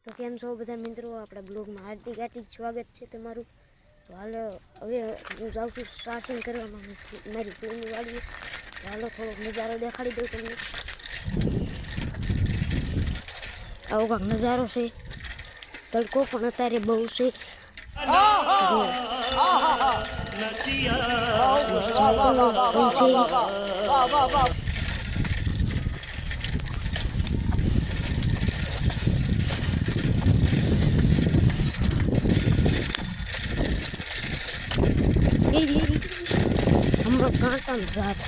તો કેમ છો બધા મિત્રો, આપણા બ્લોગમાં હાર્દિક સ્વાગત છે તમારું। તો હાલ હવે હું જાઉં છું શાસન કરવામાં મારી ફૂલની વાડીએ। તો હાલો થોડોક નજારો દેખાડી દઉં તમને। આવો કાંક નજારો છે, તડકો પણ અત્યારે બહુ છે। હમણાં કાંટા જાત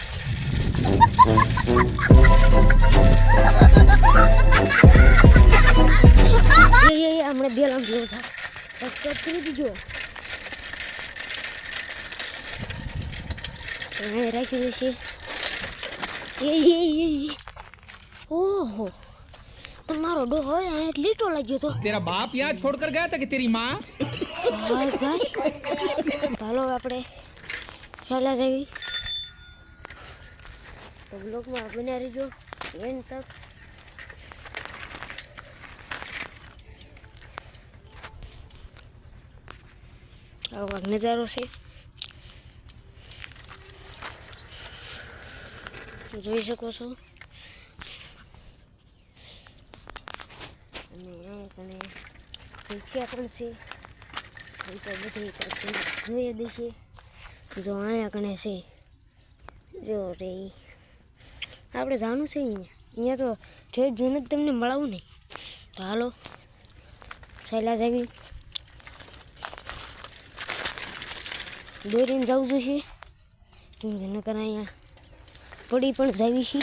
હમણાં બેલામ જોયો था સબસ્ક્રાઇબ કરી દીજો। રાખી દેશે ओहो तुम्हारो डो हो लीटो लग्यो तो तेरा बाप यहाँ छोड़कर गया था कि तेरी माँ? भाई भाई भालो आपड़े चला जावी तो ब्लॉग में बना रहीजो एंड तक। आवा नजारो से જોઈ શકો છો। અને ખીખ્યા પણ છે, એ તો બધી જોઈએ દેશે। જો અહીંયા કણે છે, જો રે આપણે જાણું છે અહીંયા તો ઠેઠ જોઈને જ તમને મળાવું ને। તો હાલો સહેલા જાવી દોરીને જવું જોઈશે, નકર અહીંયા પડી પણ જાવી છે।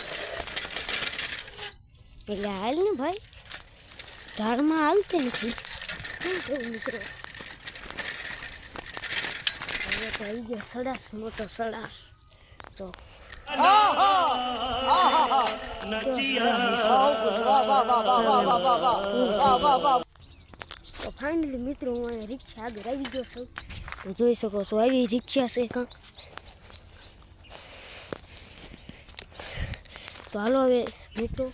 એટલે હાલ ને ભાઈ ઢાળમાં હાલતે નથી શું કહું મિત્રો। હવે તો આવી ગયો સડાસ, મોટો સડાસ। તો ફાઇનલી મિત્રો હું અહીંયા રિક્ષા આગળ આવી ગયો છું। તો જોઈ શકો છો આવી રિક્ષા છે કાંક। તો હાલો હવે મિત્રો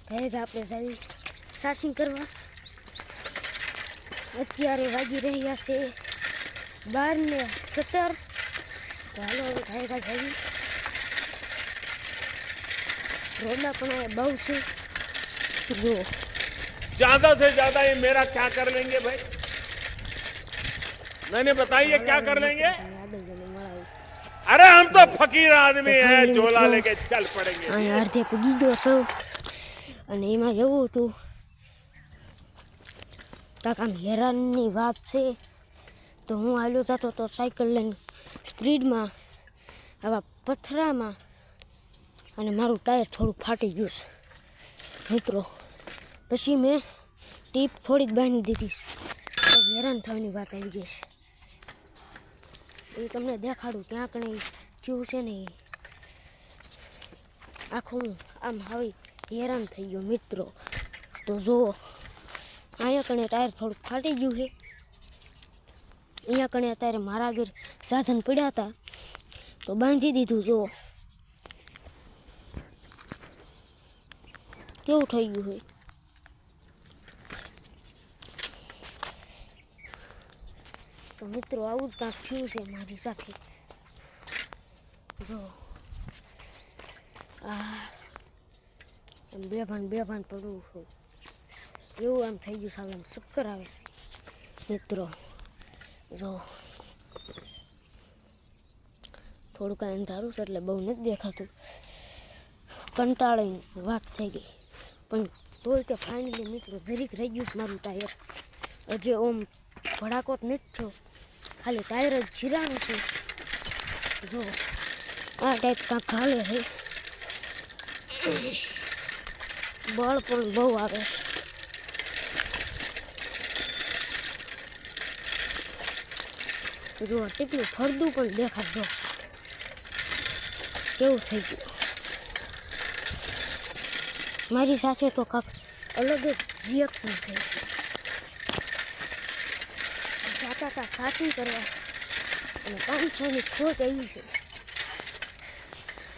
ઘરે આપણે જાવી સાસિંગ કરવા। અત્યારે વાગી રહ્યા છે 12:17। તો હાલો હવે ઘરે જાવી રોડા પણ બહુ છે। જો ज्यादा से ज्यादा ये मेरा क्या कर लेंगे भाई, मैंने बताइए क्या कर लेंगे। अरे हम तो फकीर आदमी हैं, झोला लेके चल पड़ेंगे। अर्धे पगी गयो છું અને એમાં એવું હતું કાકા હેરાનની વાત છે। તો હું હાલ્યો જતો તો સાયકલ લઈને સ્પીડમાં આવા પથરામાં, અને મારું ટાયર થોડું ફાટી ગયું છે મિત્રો। પછી મેં ટીપ થોડીક બાંધી દીધી, તો હેરાન થવાની વાત આવી ગઈ છે। એ તમને દેખાડું ક્યાંક નહીં કેવું છે ને, આખું આમ હવે હેરાન થઈ ગયો મિત્રો। તો જુઓ અહીંયા કણે ટાયર થોડુંક ફાટી ગયું છે, અહીંયા કણે અત્યારે મારા આગળ સાધન પડ્યા હતા તો બાંધી દીધું। જુઓ કેવું થઈ ગયું છે। તો મિત્રો આવું જ કાંક થયું છે મારી સાથે। જો બેભાન પડવું છું એવું આમ થઈ ગયું, સાલ આમ ચક્કર આવે છે મિત્રો। જો થોડુંક અંધારું છે એટલે બહુ નથી દેખાતું, કંટાળીની વાત થઈ ગઈ। પણ તોય કે ફાઇનલી મિત્રો જરીક રહી ગયું છે મારું ટાયર, હજી ઓમ ભડાકો જ નથી થયો, ખાલી ટાયર જ ચીરાનું છે। જો આ ટાઈપ કાંક હાલે છે, બળ પણ બહુ આવે। જો ટીપલું ફરદું પણ દેખાડજો કેવું થઈ ગયું મારી સાથે। તો કાંક અલગ જ રિએક્શન થઈ જાતા હતા સાચી કરવા, અને 500ની ખોટ આવી છે।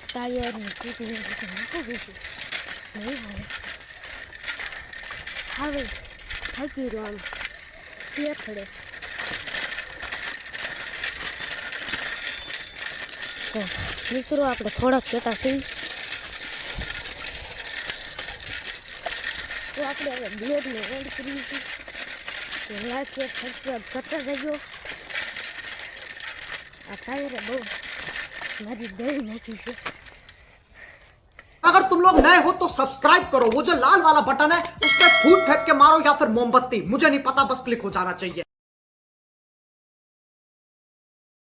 ટાયરની તૂટીને મૂકી દઈશું નહીં હવે થાકી રહ્યો આમ થડે તો મિત્રો આપણે થોડાક કહેતા છીએ તો આપણે હવે બ્લોગને એન્ડ કરીશું તો લાઈક શેર સબસ્ક્રાઈબ કરતા જજો આ ટાયરે બહુ મારી દઈ નાખી છે अगर तुम लोग नए हो तो सब्सक्राइब करो, वो जो लाल वाला बटन है उस पर फूट फेंक के मारो या फिर मोमबत्ती, मुझे नहीं पता, बस क्लिक हो जाना चाहिए।